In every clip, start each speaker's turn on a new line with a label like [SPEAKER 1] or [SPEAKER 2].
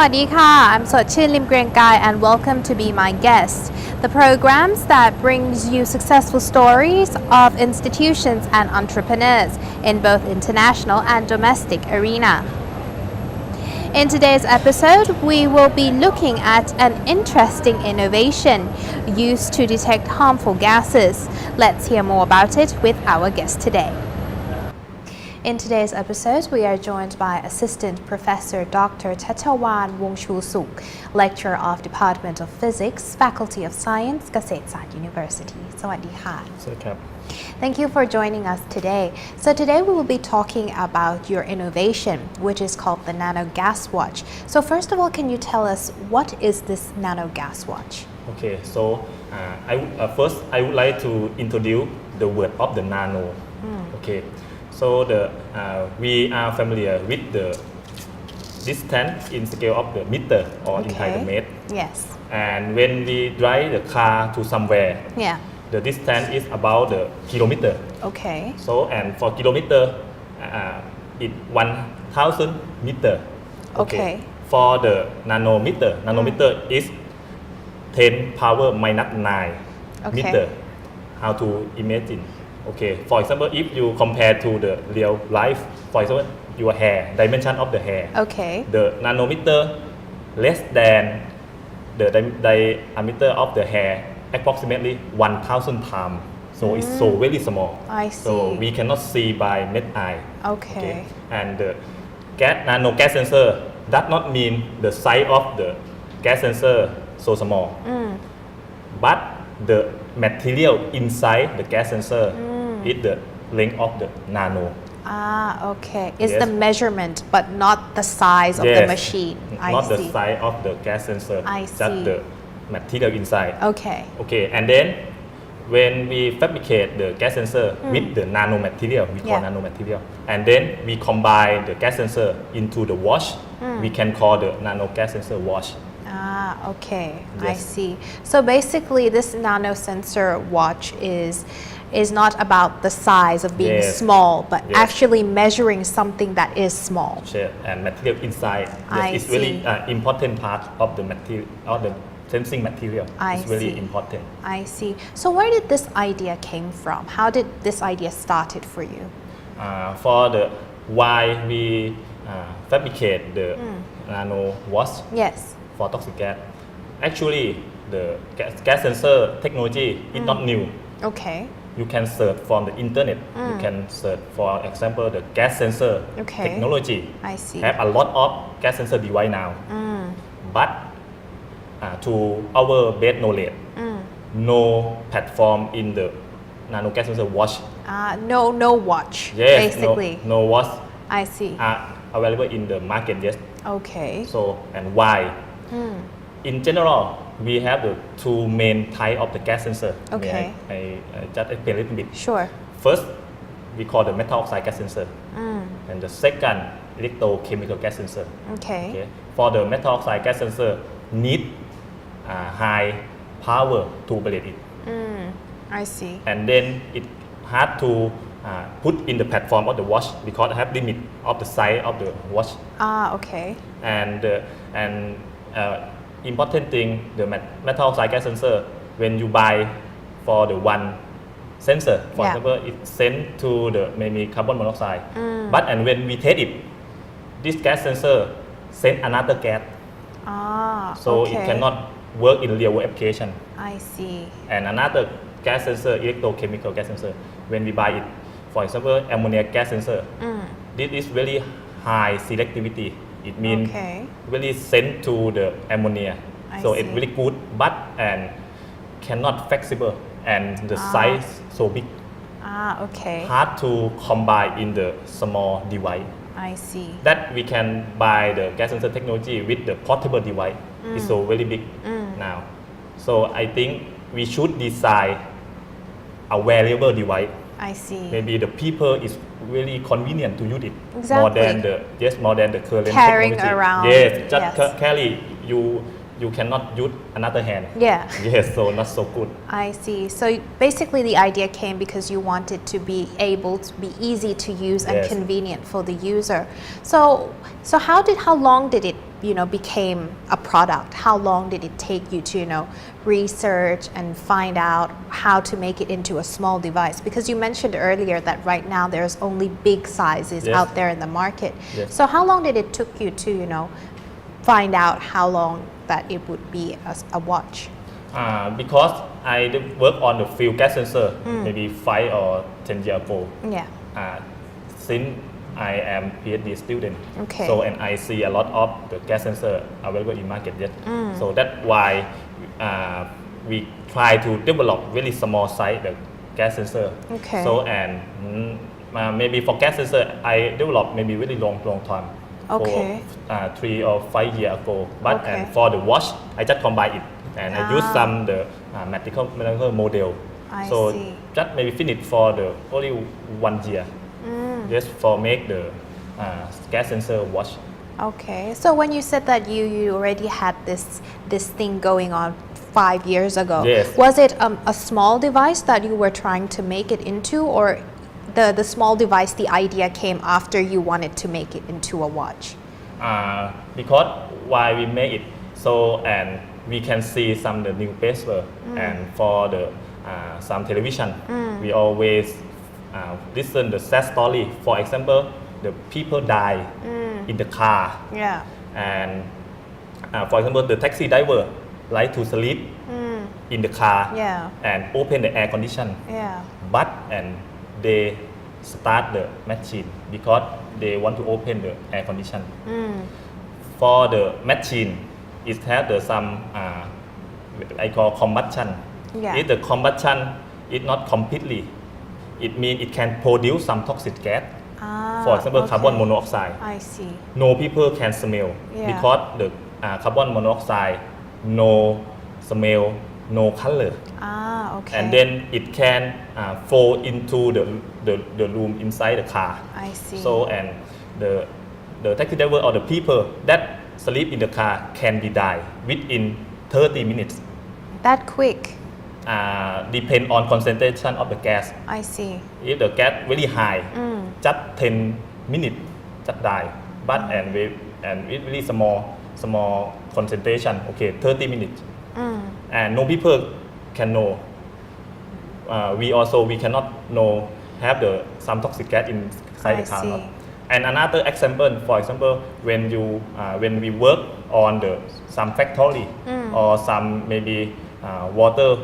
[SPEAKER 1] วัสดีค่ะ I'm Sotchin Lim Grengai and welcome to Be My Guest, the programs that brings you successful stories of institutions and entrepreneurs in both international and domestic arena. In today's episode, we will be looking at an interesting innovation used to detect harmful gases. Let's hear more about it with our guest today.In today's episode, we are joined by Assistant Professor Dr. Chachawan Wongchul-suk, Lecturer of Department of Physics, Faculty of Science, เกษตรศาสตร์ University สวัสดีค่ะ
[SPEAKER 2] สวัสดีครับ
[SPEAKER 1] Thank you for joining us today. So today we will be talking about your innovation, which is called the Nano Gas Watch. So first of all, can you tell us what is this Nano Gas Watch?
[SPEAKER 2] Okay, so first I would like to introduce the word of the nano. Okay, so we are familiar with the distance in scale of the meter or in Thai the mètre.
[SPEAKER 1] Yes.
[SPEAKER 2] And when we drive the car to somewhere,
[SPEAKER 1] Yeah.
[SPEAKER 2] the distance is about the kilometer.
[SPEAKER 1] Okay.
[SPEAKER 2] So and for kilometer, it 1,000 meter.
[SPEAKER 1] Okay.
[SPEAKER 2] For the nanometer is 10 power minus 9
[SPEAKER 1] Okay.
[SPEAKER 2] meter. How to imagine? Okay. For example, if you compare to the real life, for example, your hair, dimension of the hair.
[SPEAKER 1] Okay.
[SPEAKER 2] The nanometer less than the diameter of the hair approximately 1,000 times. So it's so very small.
[SPEAKER 1] I
[SPEAKER 2] So
[SPEAKER 1] see.
[SPEAKER 2] we cannot see by naked eye.
[SPEAKER 1] Okay.
[SPEAKER 2] And the nano gas sensor does not mean the size of the gas sensor so small, but the material inside the gas sensor is the length of the nano.
[SPEAKER 1] Okay. It's
[SPEAKER 2] Yes.
[SPEAKER 1] the measurement, but not the size of the
[SPEAKER 2] Yes,
[SPEAKER 1] machine. I
[SPEAKER 2] not the
[SPEAKER 1] see.
[SPEAKER 2] size of the gas sensor,
[SPEAKER 1] I
[SPEAKER 2] just
[SPEAKER 1] see.
[SPEAKER 2] the material inside.
[SPEAKER 1] Okay.
[SPEAKER 2] Okay, and then when we fabricate the gas sensor with the nano material, we call
[SPEAKER 1] Yeah.
[SPEAKER 2] nano material, and then we combine the gas sensor into the watch, we can call the nano gas sensor watch.
[SPEAKER 1] Okay. I
[SPEAKER 2] Yes.
[SPEAKER 1] see. So basically, this nano sensor watch is not about the size of being
[SPEAKER 2] Yes.
[SPEAKER 1] small, but
[SPEAKER 2] Yes.
[SPEAKER 1] actually measuring something that is small.
[SPEAKER 2] Shape and material inside.
[SPEAKER 1] I
[SPEAKER 2] It's really
[SPEAKER 1] see.
[SPEAKER 2] important part of the material, of the sensing material.
[SPEAKER 1] I
[SPEAKER 2] It's very
[SPEAKER 1] see.
[SPEAKER 2] important.
[SPEAKER 1] I see. So where did this idea came from? How did this idea started for you?
[SPEAKER 2] For the why we fabricate the nano watch
[SPEAKER 1] Yes.
[SPEAKER 2] for toxic gas. Actually, the gas sensor technology is not new.
[SPEAKER 1] Okay.
[SPEAKER 2] You can search from the internet. You can search, for example, the gas sensor
[SPEAKER 1] Okay.
[SPEAKER 2] technology.
[SPEAKER 1] I see.
[SPEAKER 2] Have a lot of gas sensor device now. But to our best knowledge, no platform in the nano gas sensor watch.
[SPEAKER 1] No watch.
[SPEAKER 2] Yes,
[SPEAKER 1] Basically.
[SPEAKER 2] no watch
[SPEAKER 1] I see.
[SPEAKER 2] are available in the market yet.
[SPEAKER 1] Okay.
[SPEAKER 2] So and why? In general, we have the two main type of the gas sensor.
[SPEAKER 1] Okay.
[SPEAKER 2] I just explain a little bit.
[SPEAKER 1] Sure.
[SPEAKER 2] First, we call the metal oxide gas sensor, and the second electrochemical gas sensor.
[SPEAKER 1] Okay.
[SPEAKER 2] Okay. For the metal oxide gas sensor, need high power to operate it,
[SPEAKER 1] I see.
[SPEAKER 2] and then it hard to put in the platform of the watch because it have limit of the size of the watch.
[SPEAKER 1] Okay.
[SPEAKER 2] And important thing, the metal oxide gas sensor, when you buy for the one sensor, for
[SPEAKER 1] Yeah.
[SPEAKER 2] example, it sent to the maybe carbon monoxide, but and when we test it, this gas sensor send another gas, so
[SPEAKER 1] okay.
[SPEAKER 2] it cannot work in real world application.
[SPEAKER 1] I see.
[SPEAKER 2] And another gas sensor, electrochemical gas sensor, when we buy it, for example, ammonia gas sensor, this is very high selectivity. It means
[SPEAKER 1] Okay.
[SPEAKER 2] really sent to the ammonia,
[SPEAKER 1] I
[SPEAKER 2] so it's
[SPEAKER 1] see.
[SPEAKER 2] really good, but and cannot flexible, and the size so big,
[SPEAKER 1] Okay.
[SPEAKER 2] hard to combine in the small device.
[SPEAKER 1] I see.
[SPEAKER 2] That we can buy the gas sensor technology with the portable device. It's so very big now. So I think we should design a wearable device.
[SPEAKER 1] I see.
[SPEAKER 2] Maybe the people is really convenient to use it
[SPEAKER 1] Exactly.
[SPEAKER 2] more than the current
[SPEAKER 1] Carrying
[SPEAKER 2] technology.
[SPEAKER 1] around,
[SPEAKER 2] Yes, just
[SPEAKER 1] yes.
[SPEAKER 2] carry you cannot use another hand.
[SPEAKER 1] Yeah.
[SPEAKER 2] Yes, so not so good.
[SPEAKER 1] I see. So basically the idea came because you wanted to be able to be easy to use and
[SPEAKER 2] Yes.
[SPEAKER 1] convenient for the user. So how long did it became a product? How long did it take you to research and find out how to make it into a small device? Because you mentioned earlier that right now there's only big sizes
[SPEAKER 2] Yes.
[SPEAKER 1] out there in the market.
[SPEAKER 2] Yes.
[SPEAKER 1] So how long did it took you to find out how long that it would be a watch?
[SPEAKER 2] Because I did work on the field gas sensor maybe 5 or 10 years ago.
[SPEAKER 1] Yeah.
[SPEAKER 2] Since I am PhD student,
[SPEAKER 1] Okay.
[SPEAKER 2] so and I see a lot of the gas sensor available in market yet. So that's why we try to develop really small size the gas sensor.
[SPEAKER 1] Okay.
[SPEAKER 2] So and maybe for gas sensor I developed maybe really long time.
[SPEAKER 1] Okay.
[SPEAKER 2] For 3 or 5 years ago. But
[SPEAKER 1] Okay.
[SPEAKER 2] and for the watch I just combine it and I use some the mathematical model.
[SPEAKER 1] I
[SPEAKER 2] So
[SPEAKER 1] see.
[SPEAKER 2] just maybe finish for the only 1 year. Just for make the gas sensor watch.
[SPEAKER 1] Okay. So when you said that you already had this thing going on 5 years ago,
[SPEAKER 2] Yes.
[SPEAKER 1] was it a small device that you were trying to make it into, or the small device, the idea came after you wanted to make it into a watch?
[SPEAKER 2] Because why we make it so and we can see some the newspaper and for the some television we always listen the sad story. For example, the people die in the car
[SPEAKER 1] Yeah.
[SPEAKER 2] and for example the taxi driver like to sleep in the car
[SPEAKER 1] Yeah.
[SPEAKER 2] and open the air condition
[SPEAKER 1] Yeah.
[SPEAKER 2] but and they start the machine because they want to open the air condition. For the machine it has the some I call combustion.
[SPEAKER 1] Yeah.
[SPEAKER 2] If the combustion is not completely, it means it can produce some toxic gas. For example,
[SPEAKER 1] okay.
[SPEAKER 2] carbon monoxide.
[SPEAKER 1] I see.
[SPEAKER 2] No people can smell
[SPEAKER 1] Yeah.
[SPEAKER 2] because the carbon monoxide no smell, no color.
[SPEAKER 1] Okay.
[SPEAKER 2] And then it can fall into the room inside the car.
[SPEAKER 1] I see.
[SPEAKER 2] So and the taxi driver or the people that sleep in the car can be die within 30 minutes.
[SPEAKER 1] That quick.
[SPEAKER 2] Depend on concentration of the gas.
[SPEAKER 1] I see.
[SPEAKER 2] If the gas very high, just 10 minutes just die. But and with really small concentration, okay, 30 minutes. And no people can know. We cannot know have the some toxic gas inside the
[SPEAKER 1] I
[SPEAKER 2] car.
[SPEAKER 1] see.
[SPEAKER 2] Not. And another example, for example, when we work on some factory or some maybe water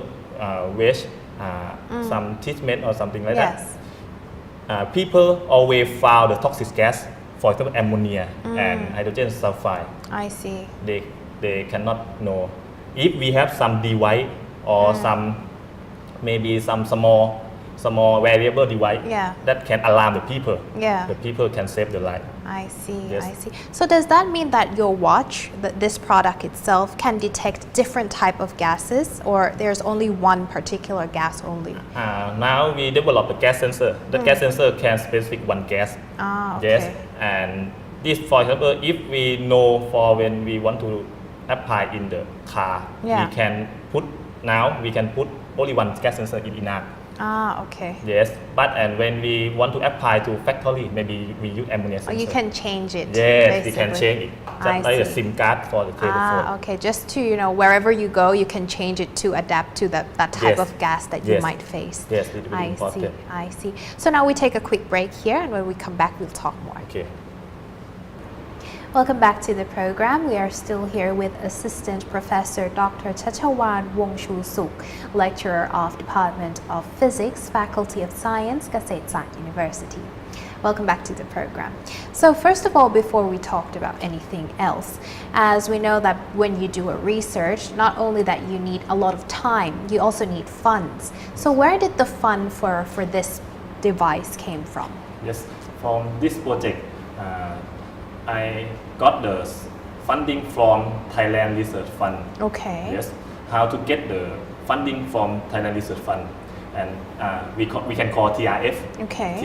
[SPEAKER 2] waste, some treatment or something like
[SPEAKER 1] Yes.
[SPEAKER 2] that. People always found the toxic gas, for example, ammonia and hydrogen sulfide.
[SPEAKER 1] I see.
[SPEAKER 2] They cannot know. If we have some device or some maybe some small variable device
[SPEAKER 1] Yeah.
[SPEAKER 2] that can alarm the people,
[SPEAKER 1] Yeah.
[SPEAKER 2] the people can save the life.
[SPEAKER 1] I see.
[SPEAKER 2] Yes.
[SPEAKER 1] I see. So does that mean that your watch, this product itself, can detect different type of gases, or there's only one particular gas only?
[SPEAKER 2] Now we develop the gas sensor. The gas sensor can specific one gas.
[SPEAKER 1] Okay.
[SPEAKER 2] Yes, and this, for example, if we know for when we want to apply in the car,
[SPEAKER 1] Yeah.
[SPEAKER 2] we can put only one gas sensor in enough.
[SPEAKER 1] Okay.
[SPEAKER 2] Yes, but and when we want to apply to factory, maybe we use ammonia
[SPEAKER 1] Or
[SPEAKER 2] sensor.
[SPEAKER 1] you can change it.
[SPEAKER 2] Yes, we
[SPEAKER 1] basically.
[SPEAKER 2] can change it.
[SPEAKER 1] I
[SPEAKER 2] Just like a
[SPEAKER 1] see.
[SPEAKER 2] SIM card for the telephone.
[SPEAKER 1] Okay. Just to wherever you go, you can change it to adapt to that type
[SPEAKER 2] Yes.
[SPEAKER 1] of gas that you
[SPEAKER 2] Yes.
[SPEAKER 1] might face.
[SPEAKER 2] Yes, it's really
[SPEAKER 1] I
[SPEAKER 2] important.
[SPEAKER 1] see. I see. So now we take a quick break here, and when we come back, we'll talk more.
[SPEAKER 2] Okay.
[SPEAKER 1] Welcome back to the program. We are still here with Assistant Professor Dr. Chachawan Wongchu-suk, Lecturer of Department of Physics, Faculty of Science, Kasetsart University. Welcome back to the program. So first of all, before we talked about anything else, as we know that when you do a research, not only that you need a lot of time, you also need funds. So where did the fund for this device came from?
[SPEAKER 2] Yes, from this project, I got the funding from Thailand Research Fund.
[SPEAKER 1] Okay.
[SPEAKER 2] Yes, how to get the funding from Thailand Research Fund, and we can call TRF.
[SPEAKER 1] Okay.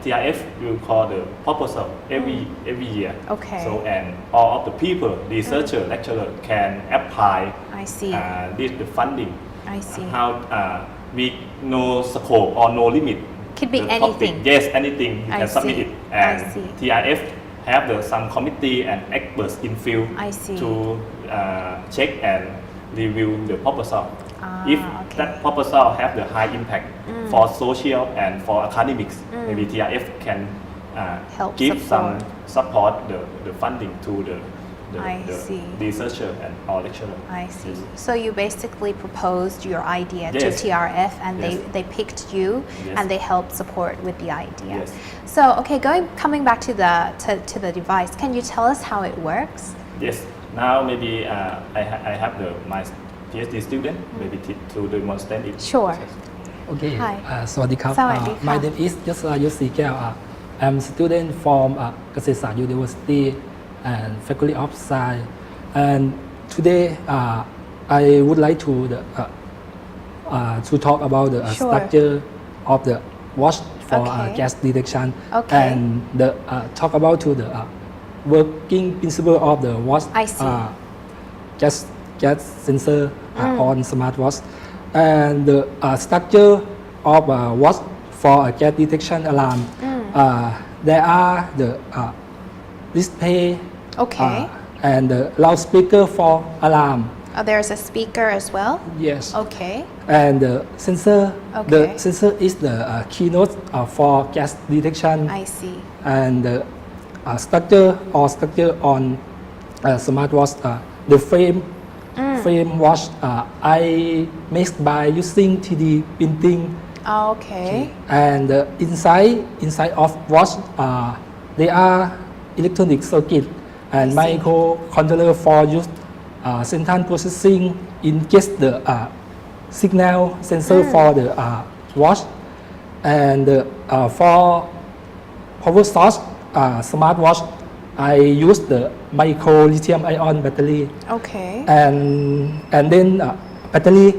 [SPEAKER 2] TRF will call the proposal every year.
[SPEAKER 1] Okay.
[SPEAKER 2] So and all of the people, researcher, lecturer can apply
[SPEAKER 1] I see.
[SPEAKER 2] The funding.
[SPEAKER 1] I see.
[SPEAKER 2] How we no scope or no limit.
[SPEAKER 1] Could be
[SPEAKER 2] The topic.
[SPEAKER 1] anything.
[SPEAKER 2] Yes, anything you
[SPEAKER 1] I
[SPEAKER 2] can submit
[SPEAKER 1] see.
[SPEAKER 2] it,
[SPEAKER 1] I
[SPEAKER 2] and
[SPEAKER 1] see.
[SPEAKER 2] TRF have some committee and experts in field
[SPEAKER 1] I see.
[SPEAKER 2] to check and review the proposal. If
[SPEAKER 1] okay.
[SPEAKER 2] that proposal have the high impact for social and for academics, maybe TRF can
[SPEAKER 1] Help
[SPEAKER 2] give some
[SPEAKER 1] support.
[SPEAKER 2] the funding to the
[SPEAKER 1] I see.
[SPEAKER 2] researcher and or lecturer.
[SPEAKER 1] I see. So you basically proposed your idea to
[SPEAKER 2] Yes.
[SPEAKER 1] TRF and
[SPEAKER 2] Yes.
[SPEAKER 1] they picked you
[SPEAKER 2] Yes.
[SPEAKER 1] and they helped support with the idea.
[SPEAKER 2] Yes.
[SPEAKER 1] So okay, coming back to the device, can you tell us how it works?
[SPEAKER 2] Yes. Now maybe I have my PhD student maybe to demonstrate it.
[SPEAKER 1] Sure.
[SPEAKER 3] Okay.
[SPEAKER 1] Hi.
[SPEAKER 3] สวัสดีครับ
[SPEAKER 1] สวัสดีค่ะ
[SPEAKER 3] My name is ยศรายุทธศรีแก้ว I'm student from เกษตรศาสตร์ University and Faculty of Science and today I would like to talk about the
[SPEAKER 1] Sure.
[SPEAKER 3] structure of the watch for
[SPEAKER 1] Okay.
[SPEAKER 3] gas detection
[SPEAKER 1] Okay.
[SPEAKER 3] and the talk about to the working principle of the watch
[SPEAKER 1] I see.
[SPEAKER 3] gas sensor on smartwatch and the structure of watch for a gas detection alarm. There are the display
[SPEAKER 1] Okay.
[SPEAKER 3] and the loudspeaker for alarm.
[SPEAKER 1] There's a speaker as well.
[SPEAKER 3] Yes.
[SPEAKER 1] Okay.
[SPEAKER 3] And the sensor.
[SPEAKER 1] Okay.
[SPEAKER 3] The sensor is the keynote for gas detection.
[SPEAKER 1] I see.
[SPEAKER 3] And the structure on smartwatch. The frame watch I make by using 3D printing.
[SPEAKER 1] Okay.
[SPEAKER 3] And inside of watch they are electronic circuit and
[SPEAKER 1] I see.
[SPEAKER 3] microcontroller for use central processing in get the signal sensor for the watch and for power source smartwatch I use the micro lithium ion battery
[SPEAKER 1] Okay.
[SPEAKER 3] and then battery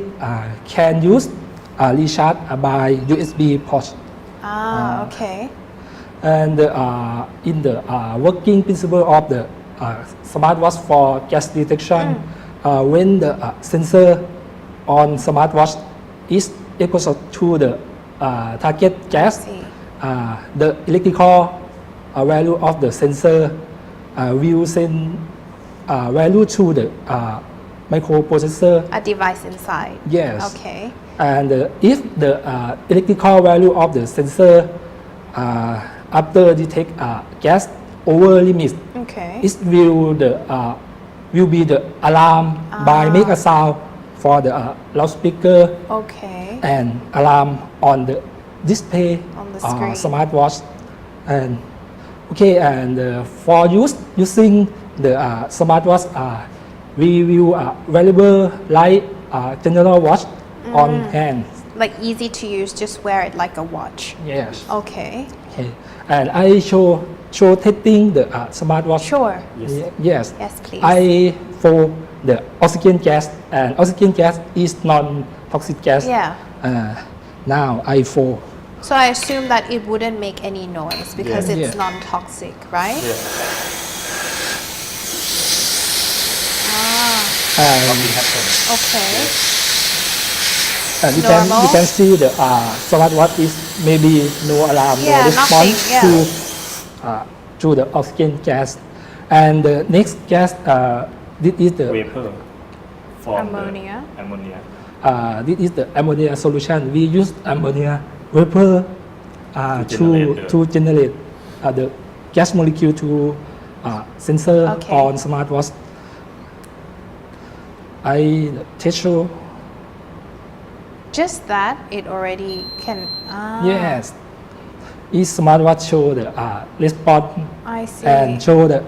[SPEAKER 3] can use recharge by USB port.
[SPEAKER 1] Okay.
[SPEAKER 3] And in the working principle of the smartwatch for gas detection, when the sensor on smartwatch is exposed to the target gas,
[SPEAKER 1] see.
[SPEAKER 3] The electrical value of the sensor will send value to the microprocessor.
[SPEAKER 1] A device inside.
[SPEAKER 3] Yes.
[SPEAKER 1] Okay.
[SPEAKER 3] And if the electrical value of the sensor after detect gas over limit,
[SPEAKER 1] Okay.
[SPEAKER 3] it will be the alarm by make a sound for the loudspeaker
[SPEAKER 1] Okay.
[SPEAKER 3] and alarm on the display
[SPEAKER 1] On the screen.
[SPEAKER 3] smartwatch. And okay, and for using the smartwatch, we will valuable like general watch on hand.
[SPEAKER 1] Like easy to use, just wear it like a watch.
[SPEAKER 3] Yes.
[SPEAKER 1] Okay.
[SPEAKER 3] Okay. And I show testing the smartwatch.
[SPEAKER 1] Sure.
[SPEAKER 2] Yes.
[SPEAKER 3] Yes.
[SPEAKER 1] Yes, please.
[SPEAKER 3] I for the oxygen gas and oxygen gas is non-toxic gas.
[SPEAKER 1] Yeah.
[SPEAKER 3] Now I for
[SPEAKER 1] So I assume that it wouldn't make any noise because
[SPEAKER 2] Yeah.
[SPEAKER 1] it's
[SPEAKER 3] Yeah.
[SPEAKER 1] non-toxic, right?
[SPEAKER 2] Yes.
[SPEAKER 3] and
[SPEAKER 2] Nothing happened.
[SPEAKER 1] Okay.
[SPEAKER 3] you
[SPEAKER 1] Normal.
[SPEAKER 3] can see the smartwatch is maybe no alarm,
[SPEAKER 1] Yeah,
[SPEAKER 3] no response
[SPEAKER 1] nothing, yeah.
[SPEAKER 3] to the oxygen gas. And the next gas, this is the
[SPEAKER 2] Vapor from
[SPEAKER 1] Ammonia.
[SPEAKER 2] the ammonia.
[SPEAKER 3] This is the ammonia solution. We use ammonia vapor to generate the gas molecule to sensor
[SPEAKER 1] Okay.
[SPEAKER 3] on smartwatch. I test show.
[SPEAKER 1] Just that it already can.
[SPEAKER 3] Yes. Each smartwatch show the response
[SPEAKER 1] I see.
[SPEAKER 3] and show the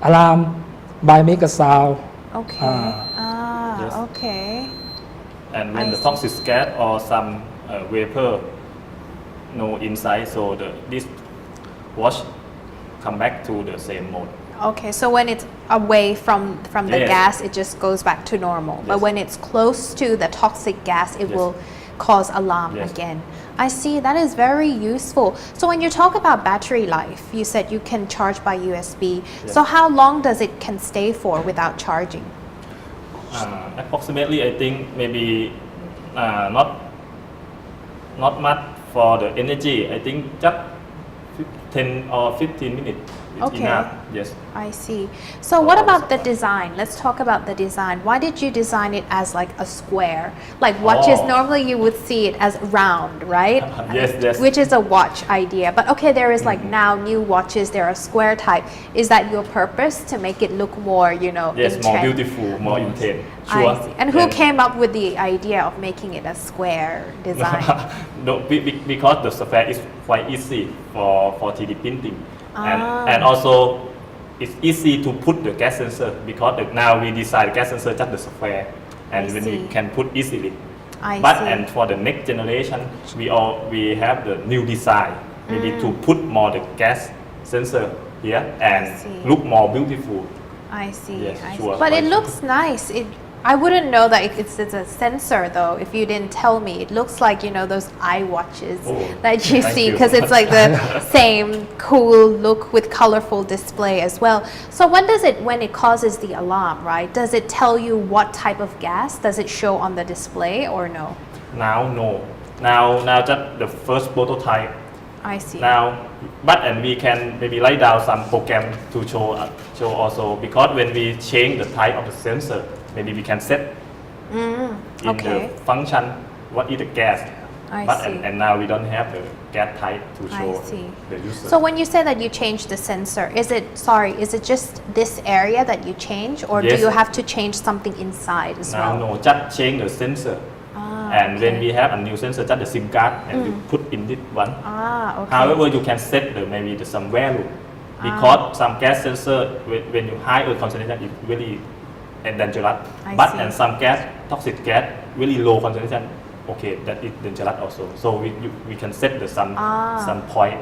[SPEAKER 3] alarm by make a sound.
[SPEAKER 1] Okay.
[SPEAKER 2] Yes.
[SPEAKER 1] Okay.
[SPEAKER 2] And when
[SPEAKER 1] I
[SPEAKER 2] the
[SPEAKER 1] see.
[SPEAKER 2] toxic gas or some vapor no inside, so this watch come back to the same mode.
[SPEAKER 1] Okay, so when it's away from the
[SPEAKER 2] Yes.
[SPEAKER 1] gas, it just goes back to normal. But
[SPEAKER 2] Yes.
[SPEAKER 1] when it's close to the toxic gas, it
[SPEAKER 2] Yes.
[SPEAKER 1] will cause alarm
[SPEAKER 2] Yes.
[SPEAKER 1] again. I see, that is very useful. So when you talk about battery life, you said you can charge by USB. So how long does it can stay for without charging?
[SPEAKER 2] Approximately, I think maybe not much for the energy. I think just 10 or 15 minutes. It's
[SPEAKER 1] Okay.
[SPEAKER 2] enough. Yes.
[SPEAKER 1] I see. So what about the design? Let's talk about the design. Why did you design it as like a square? Like watches, normally you would see it as round, right?
[SPEAKER 2] Yes, yes.
[SPEAKER 1] Which is a watch idea. But okay, there is like now new watches, they're a square type. Is that your purpose to make it look more,
[SPEAKER 2] Yes, more
[SPEAKER 1] intense?
[SPEAKER 2] beautiful, more intense.
[SPEAKER 1] I
[SPEAKER 2] Sure.
[SPEAKER 1] see. And who came up with the idea of making it a square design?
[SPEAKER 2] No, because the software is quite easy for 3D printing, and also it's easy to put the gas sensor because now we design the gas sensor just the software, and
[SPEAKER 1] I
[SPEAKER 2] when we
[SPEAKER 1] see.
[SPEAKER 2] can put easily.
[SPEAKER 1] I
[SPEAKER 2] But
[SPEAKER 1] see.
[SPEAKER 2] and for the next generation, we have the new design, maybe to put more the gas sensor here and
[SPEAKER 1] see.
[SPEAKER 2] look more beautiful.
[SPEAKER 1] I see.
[SPEAKER 2] Yes,
[SPEAKER 1] I
[SPEAKER 2] sure.
[SPEAKER 1] see. But it looks nice. I wouldn't know that it's a sensor though if you didn't tell me. It looks like those iWatches
[SPEAKER 2] Oh,
[SPEAKER 1] that you
[SPEAKER 2] thank
[SPEAKER 1] see
[SPEAKER 2] you.
[SPEAKER 1] because it's like the same cool look with colorful display as well. So when it causes the alarm, right? Does it tell you what type of gas? Does it show on the display or no?
[SPEAKER 2] Now no. Now just the first prototype.
[SPEAKER 1] I see.
[SPEAKER 2] Now, but and we can maybe write down some program to show also because when we change the type of the sensor, maybe we can set in
[SPEAKER 1] okay.
[SPEAKER 2] the function what is the gas.
[SPEAKER 1] I
[SPEAKER 2] But
[SPEAKER 1] see.
[SPEAKER 2] and now we don't have the gas type to show
[SPEAKER 1] I see.
[SPEAKER 2] the user.
[SPEAKER 1] So when you say that you change the sensor, is it just this area that you change or do
[SPEAKER 2] Yes.
[SPEAKER 1] you have to change something inside as
[SPEAKER 2] now
[SPEAKER 1] well?
[SPEAKER 2] no, just change the sensor. And when
[SPEAKER 1] okay.
[SPEAKER 2] we have a new sensor, just the SIM card and you put in this one.
[SPEAKER 1] Okay.
[SPEAKER 2] However, you can set maybe some value because some gas sensor when you high earth concentration it really dangerous.
[SPEAKER 1] I
[SPEAKER 2] But
[SPEAKER 1] see.
[SPEAKER 2] and some gas toxic gas really low concentration. Okay, that is dangerous also. So we can set some point.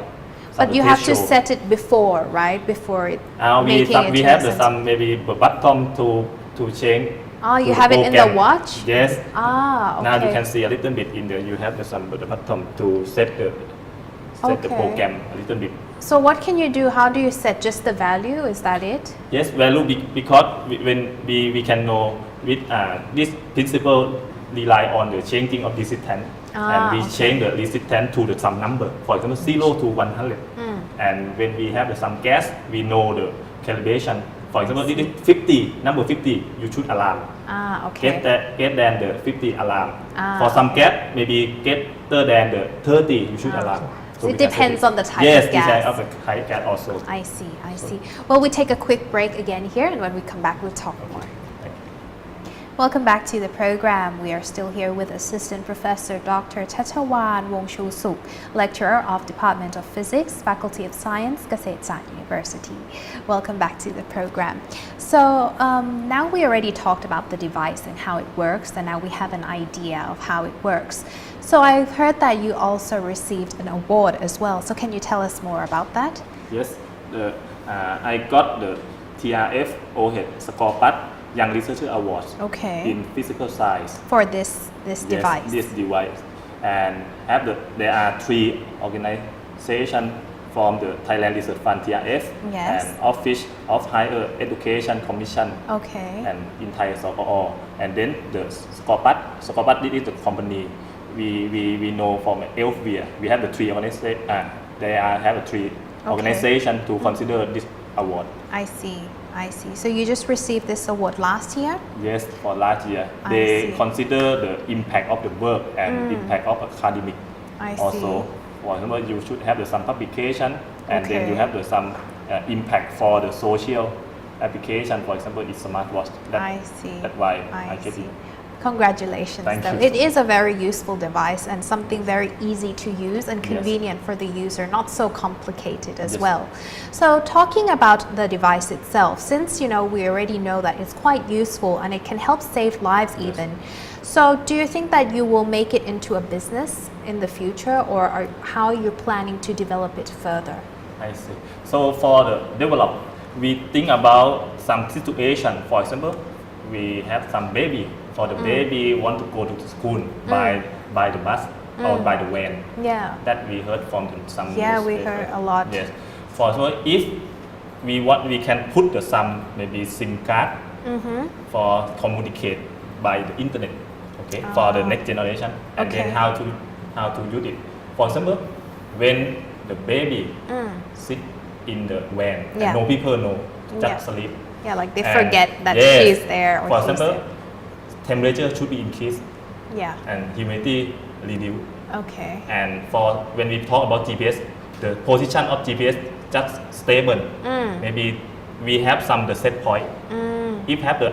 [SPEAKER 1] But you have to
[SPEAKER 2] threshold.
[SPEAKER 1] set it before, right? Before it making it
[SPEAKER 2] we
[SPEAKER 1] to
[SPEAKER 2] have
[SPEAKER 1] a
[SPEAKER 2] the
[SPEAKER 1] sensor.
[SPEAKER 2] some maybe button to change.
[SPEAKER 1] Oh, you
[SPEAKER 2] to
[SPEAKER 1] have it in the
[SPEAKER 2] program.
[SPEAKER 1] watch?
[SPEAKER 2] Yes.
[SPEAKER 1] Okay.
[SPEAKER 2] Now you can see a little bit in there. You have the button to set the
[SPEAKER 1] Okay.
[SPEAKER 2] program a little bit.
[SPEAKER 1] So what can you do? How do you set just the value? Is that it?
[SPEAKER 2] Yes, value because when we can know with this principle rely on the changing of resistance, and we
[SPEAKER 1] okay.
[SPEAKER 2] change the resistance to some number. For example, 0 to 100. And when we have some gas, we know the calibration. For example, this is 50, number 50, you should alarm.
[SPEAKER 1] Okay.
[SPEAKER 2] Get than the 50 alarm.
[SPEAKER 1] Ah,
[SPEAKER 2] For some gas, maybe greater than the 30, you should alarm.
[SPEAKER 1] So it
[SPEAKER 2] we can set
[SPEAKER 1] depends on the type
[SPEAKER 2] yes,
[SPEAKER 1] of gas.
[SPEAKER 2] Yes, depends on the type gas also.
[SPEAKER 1] I see. I see. Well, we take a quick break again here, and when we come back, we'll talk more. Welcome back to the program. We are still here with Assistant Professor Dr. Chachawan Wongchu-suk, Lecturer of Department of Physics, Faculty of Science, Kasetsat University. Welcome back to the program. So now we already talked about the device and how it works, and now we have an idea of how it works. So I've heard that you also received an award as well. So can you tell us more about that?
[SPEAKER 2] Yes, I got the TRF OHED Scorpus Young Researcher Award
[SPEAKER 1] Okay.
[SPEAKER 2] in physical science.
[SPEAKER 1] For this device.
[SPEAKER 2] This device, and there are 3 organizations from the Thailand Research Fund TRF
[SPEAKER 1] Yes.
[SPEAKER 2] and Office of Higher Education Commission
[SPEAKER 1] Okay.
[SPEAKER 2] and in Thai SOPO, and then the Scorpus this is the company we know from Elsevier. We have the 3 organizations. They have a 3 organization to consider this award.
[SPEAKER 1] I see. So you just received this award last year?
[SPEAKER 2] Yes, for last year.
[SPEAKER 1] I
[SPEAKER 2] They
[SPEAKER 1] see.
[SPEAKER 2] consider the impact of the work and impact of academic.
[SPEAKER 1] I
[SPEAKER 2] Also,
[SPEAKER 1] see.
[SPEAKER 2] for example, you should have some publication, and then
[SPEAKER 1] Okay.
[SPEAKER 2] you have some impact for the social application. For example, it's smartwatch.
[SPEAKER 1] I see.
[SPEAKER 2] That's why I get
[SPEAKER 1] see.
[SPEAKER 2] it.
[SPEAKER 1] Congratulations.
[SPEAKER 2] Thank
[SPEAKER 1] though.
[SPEAKER 2] you.
[SPEAKER 1] It is a very useful device and something very easy to use and
[SPEAKER 2] Yes.
[SPEAKER 1] convenient for the user, not so complicated as
[SPEAKER 2] Yes.
[SPEAKER 1] well. So talking about the device itself, since we already know that it's quite useful and it can help save lives even. So do you think that you will make it into a business in the future, or how you're planning to develop it further?
[SPEAKER 2] I see. So for the develop, we think about some situation. For example, we have some baby. For the baby want to go to school by the bus or by the van.
[SPEAKER 1] Yeah.
[SPEAKER 2] That we heard from some
[SPEAKER 1] Yeah, we
[SPEAKER 2] newspaper.
[SPEAKER 1] heard a lot.
[SPEAKER 2] Yes. For example, if we can put some maybe SIM card for communicate by the internet. Okay. For the next generation, and then
[SPEAKER 1] Okay.
[SPEAKER 2] how to use it. For example, when the baby sit in the van.
[SPEAKER 1] Yeah.
[SPEAKER 2] And no people know, just
[SPEAKER 1] Yeah.
[SPEAKER 2] sleep.
[SPEAKER 1] Yeah, like they
[SPEAKER 2] And
[SPEAKER 1] forget that
[SPEAKER 2] yes,
[SPEAKER 1] she's there or
[SPEAKER 2] for
[SPEAKER 1] he's
[SPEAKER 2] example,
[SPEAKER 1] there.
[SPEAKER 2] temperature should be increased
[SPEAKER 1] Yeah.
[SPEAKER 2] and humidity reduced.
[SPEAKER 1] Okay.
[SPEAKER 2] And for when we talk about GPS, the position of GPS just stable. Maybe we have some the set point. If have the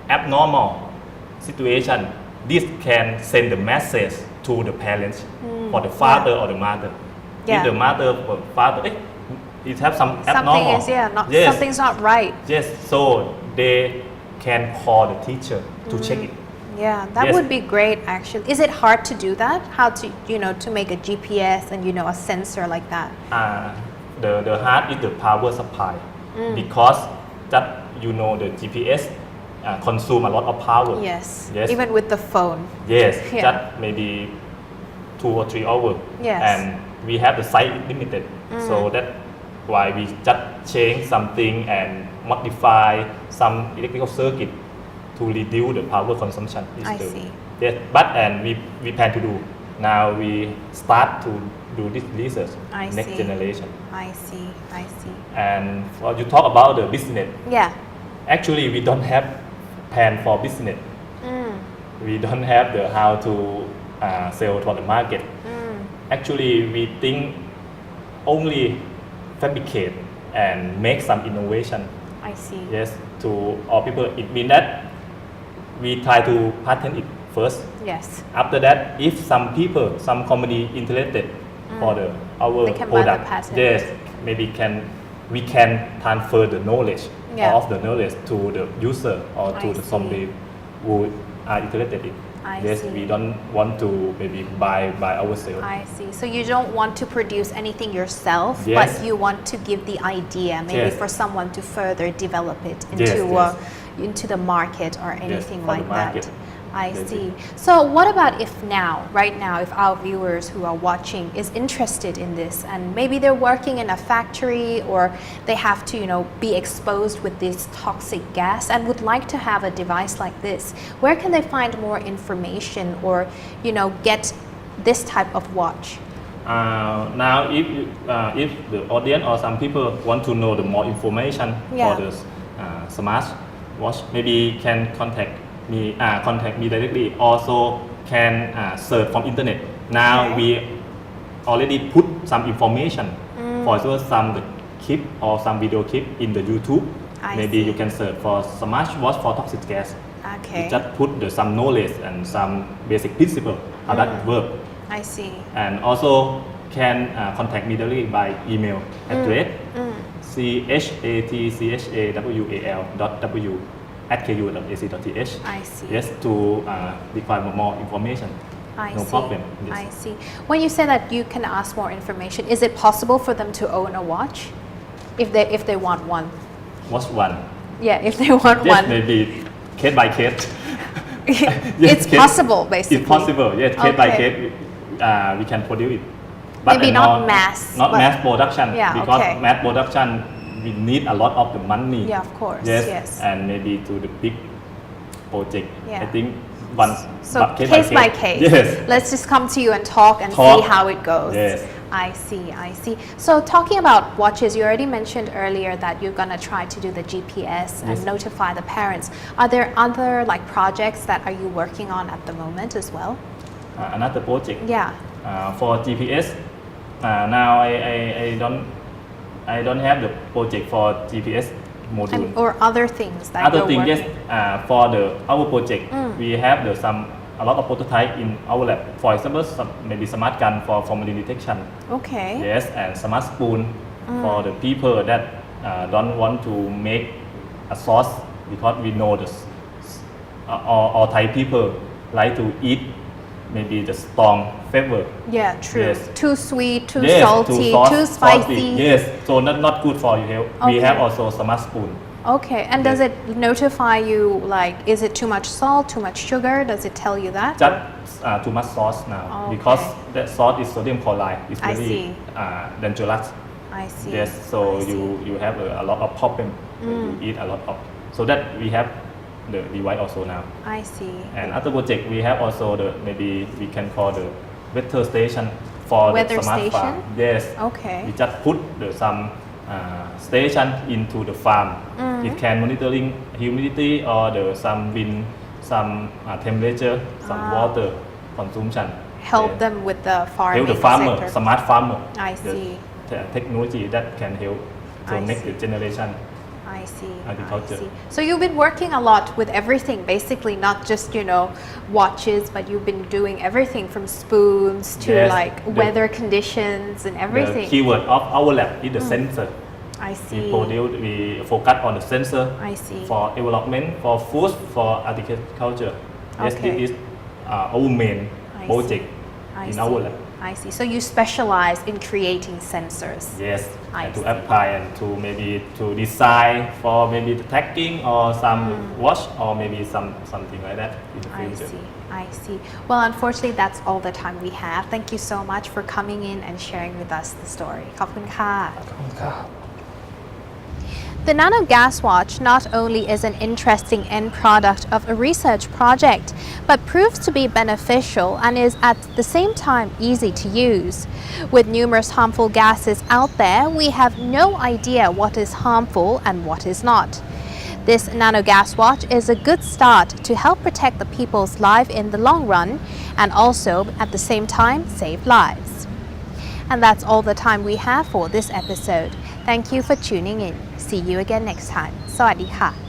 [SPEAKER 2] abnormal situation, this can send the message to the parents for the father or the mother.
[SPEAKER 1] Yeah.
[SPEAKER 2] If the mother or father, it have some
[SPEAKER 1] Something
[SPEAKER 2] abnormal.
[SPEAKER 1] is not
[SPEAKER 2] Yes.
[SPEAKER 1] something's not right.
[SPEAKER 2] Yes, so they can call the teacher to check it.
[SPEAKER 1] Yeah, that
[SPEAKER 2] Yes.
[SPEAKER 1] would be great actually. Is it hard to do that? How to to make a GPS and a sensor like that?
[SPEAKER 2] The heart is the power supply because that the GPS consume a lot of power.
[SPEAKER 1] Yes.
[SPEAKER 2] Yes.
[SPEAKER 1] Even with the phone.
[SPEAKER 2] Yes,
[SPEAKER 1] Yeah.
[SPEAKER 2] just maybe 2 or 3 hours.
[SPEAKER 1] Yes.
[SPEAKER 2] And we have the site limited, so that why we just change something and modify some electrical circuit to reduce the power consumption.
[SPEAKER 1] I see.
[SPEAKER 2] Yes, but and we plan to do. Now we start to do this research
[SPEAKER 1] I
[SPEAKER 2] next
[SPEAKER 1] see.
[SPEAKER 2] generation.
[SPEAKER 1] I see. I see.
[SPEAKER 2] And for you talk about the business.
[SPEAKER 1] Yeah.
[SPEAKER 2] Actually, we don't have plan for business. We don't have the how to sell to the market. Actually, we think only fabricate and make some innovation.
[SPEAKER 1] I see.
[SPEAKER 2] Yes, to all people. It means that we try to patent it first.
[SPEAKER 1] Yes.
[SPEAKER 2] After that, if some people, some company interested for our
[SPEAKER 1] They can buy the
[SPEAKER 2] product,
[SPEAKER 1] patent.
[SPEAKER 2] yes, maybe we can transfer the knowledge
[SPEAKER 1] Yeah.
[SPEAKER 2] of the knowledge to the user or to
[SPEAKER 1] I
[SPEAKER 2] the
[SPEAKER 1] see.
[SPEAKER 2] somebody who are interested in.
[SPEAKER 1] I
[SPEAKER 2] Yes,
[SPEAKER 1] see.
[SPEAKER 2] we don't want to maybe buy by ourselves.
[SPEAKER 1] I see. So you don't want to produce anything yourself,
[SPEAKER 2] Yes.
[SPEAKER 1] but you want to give the idea, maybe
[SPEAKER 2] Yes.
[SPEAKER 1] for someone to further develop it
[SPEAKER 2] Yes, yes.
[SPEAKER 1] Into the market or anything
[SPEAKER 2] for the
[SPEAKER 1] like
[SPEAKER 2] market.
[SPEAKER 1] that. I
[SPEAKER 2] That's
[SPEAKER 1] see.
[SPEAKER 2] it.
[SPEAKER 1] So what about if right now, if our viewers who are watching is interested in this and maybe they're working in a factory or they have to, be exposed with this toxic gas and would like to have a device like this, where can they find more information or, get this type of watch?
[SPEAKER 2] Now, if the audience or some people want to know the more information for
[SPEAKER 1] Yeah.
[SPEAKER 2] the smart watch, maybe can contact me directly. Also can search from internet. Now
[SPEAKER 1] Okay.
[SPEAKER 2] we already put some information for example some the clip or some video clip in the YouTube.
[SPEAKER 1] I
[SPEAKER 2] Maybe
[SPEAKER 1] see.
[SPEAKER 2] you can search for smart watch for toxic gas.
[SPEAKER 1] Okay.
[SPEAKER 2] We just put some knowledge and some basic principle how that work.
[SPEAKER 1] I see.
[SPEAKER 2] And also can contact me directly by email address chatwal.wu@ku.ac.th.
[SPEAKER 1] I see.
[SPEAKER 2] Yes, to require more information.
[SPEAKER 1] I
[SPEAKER 2] No
[SPEAKER 1] see.
[SPEAKER 2] problem. Yes.
[SPEAKER 1] I see. When you say that you can ask more information, is it possible for them to own a watch if they want one?
[SPEAKER 2] What's one?
[SPEAKER 1] Yeah, if they want
[SPEAKER 2] Yes,
[SPEAKER 1] one.
[SPEAKER 2] maybe case by case.
[SPEAKER 1] It's possible, basically.
[SPEAKER 2] It's possible. Yes, case by
[SPEAKER 1] Okay.
[SPEAKER 2] case, we can produce it.
[SPEAKER 1] Maybe not mass,
[SPEAKER 2] Not
[SPEAKER 1] but-
[SPEAKER 2] mass production.
[SPEAKER 1] Yeah,
[SPEAKER 2] because
[SPEAKER 1] okay.
[SPEAKER 2] mass production we need a lot of the money.
[SPEAKER 1] Yeah, of course, yes.
[SPEAKER 2] And maybe to the big project.
[SPEAKER 1] Yeah.
[SPEAKER 2] I think one.
[SPEAKER 1] So
[SPEAKER 2] but
[SPEAKER 1] case by case.
[SPEAKER 2] Yes.
[SPEAKER 1] Let's just come to you and talk and
[SPEAKER 2] Talk.
[SPEAKER 1] see how it goes.
[SPEAKER 2] Yes.
[SPEAKER 1] I see. I see. So talking about watches, you already mentioned earlier that you're gonna try to do the GPS and
[SPEAKER 2] Yes.
[SPEAKER 1] notify the parents. Are there other projects that are you working on at the moment as well?
[SPEAKER 2] Another project.
[SPEAKER 1] Yeah.
[SPEAKER 2] For GPS. Now I don't have the project for GPS module.
[SPEAKER 1] Or other things that
[SPEAKER 2] Other
[SPEAKER 1] you're
[SPEAKER 2] thing,
[SPEAKER 1] working.
[SPEAKER 2] yes, for our project, we have a lot of prototype in our lab. For example, maybe smart gun for formalin detection.
[SPEAKER 1] Okay.
[SPEAKER 2] Yes, and smart spoon for the people that don't want to make a sauce because we know all Thai people like to eat maybe the strong flavor.
[SPEAKER 1] Yeah, true.
[SPEAKER 2] Yes.
[SPEAKER 1] Too sweet, too
[SPEAKER 2] Yes,
[SPEAKER 1] salty,
[SPEAKER 2] sauce-
[SPEAKER 1] too
[SPEAKER 2] salty.
[SPEAKER 1] spicy.
[SPEAKER 2] Yes, so not good for your health. We
[SPEAKER 1] Okay.
[SPEAKER 2] have also smart spoon.
[SPEAKER 1] Okay, and does it notify you is it too much salt, too much sugar? Does it tell you that?
[SPEAKER 2] Just too much sauce now
[SPEAKER 1] Okay.
[SPEAKER 2] because that sauce is sodium chloride. It's
[SPEAKER 1] I
[SPEAKER 2] very
[SPEAKER 1] see.
[SPEAKER 2] dangerous.
[SPEAKER 1] I see.
[SPEAKER 2] Yes, so
[SPEAKER 1] I see.
[SPEAKER 2] you have a lot of problem when you eat a lot of. So that we have the device also now.
[SPEAKER 1] I see.
[SPEAKER 2] And other project we have also maybe we can call the weather station for
[SPEAKER 1] Weather
[SPEAKER 2] the smart
[SPEAKER 1] station?
[SPEAKER 2] farm. Yes.
[SPEAKER 1] Okay.
[SPEAKER 2] We just put some station into the farm. It can monitoring humidity or some wind, some temperature, some water consumption.
[SPEAKER 1] Help them with the farming
[SPEAKER 2] Help the farmer,
[SPEAKER 1] sector.
[SPEAKER 2] smart farmer.
[SPEAKER 1] I see.
[SPEAKER 2] The technology that can help to
[SPEAKER 1] I
[SPEAKER 2] next
[SPEAKER 1] see.
[SPEAKER 2] generation.
[SPEAKER 1] I see.
[SPEAKER 2] Agriculture.
[SPEAKER 1] I see. So you've been working a lot with everything, basically, not just watches, but you've been doing everything from spoons to
[SPEAKER 2] Yes,
[SPEAKER 1] like weather conditions and everything.
[SPEAKER 2] The keyword of our lab is the sensor.
[SPEAKER 1] I see.
[SPEAKER 2] We focus on the sensor
[SPEAKER 1] I see.
[SPEAKER 2] for development, for food, for agriculture. Yes,
[SPEAKER 1] Okay.
[SPEAKER 2] this is our main
[SPEAKER 1] I
[SPEAKER 2] project
[SPEAKER 1] I
[SPEAKER 2] in
[SPEAKER 1] see.
[SPEAKER 2] our lab.
[SPEAKER 1] I see. So you specialize in creating sensors.
[SPEAKER 2] Yes,
[SPEAKER 1] I
[SPEAKER 2] and to
[SPEAKER 1] see.
[SPEAKER 2] apply and to maybe to design for maybe the tagging or some watch or maybe something like that in the
[SPEAKER 1] I
[SPEAKER 2] future.
[SPEAKER 1] see. I see. Well, unfortunately, that's all the time we have. Thank you so much for coming in and sharing with us the story. ขอบคุณค่ะ
[SPEAKER 3] ครับ
[SPEAKER 1] The Nano Gas Watch not only is an interesting end product of a research project, but proves to be beneficial and is at the same time easy to use. With numerous harmful gases out there, we have no idea what is harmful and what is not. This Nano Gas Watch is a good start to help protect the people's life in the long run and also at the same time save lives. And that's all the time we have for this episode. Thank you for tuning in. See you again next time. สวัสดีค่ะ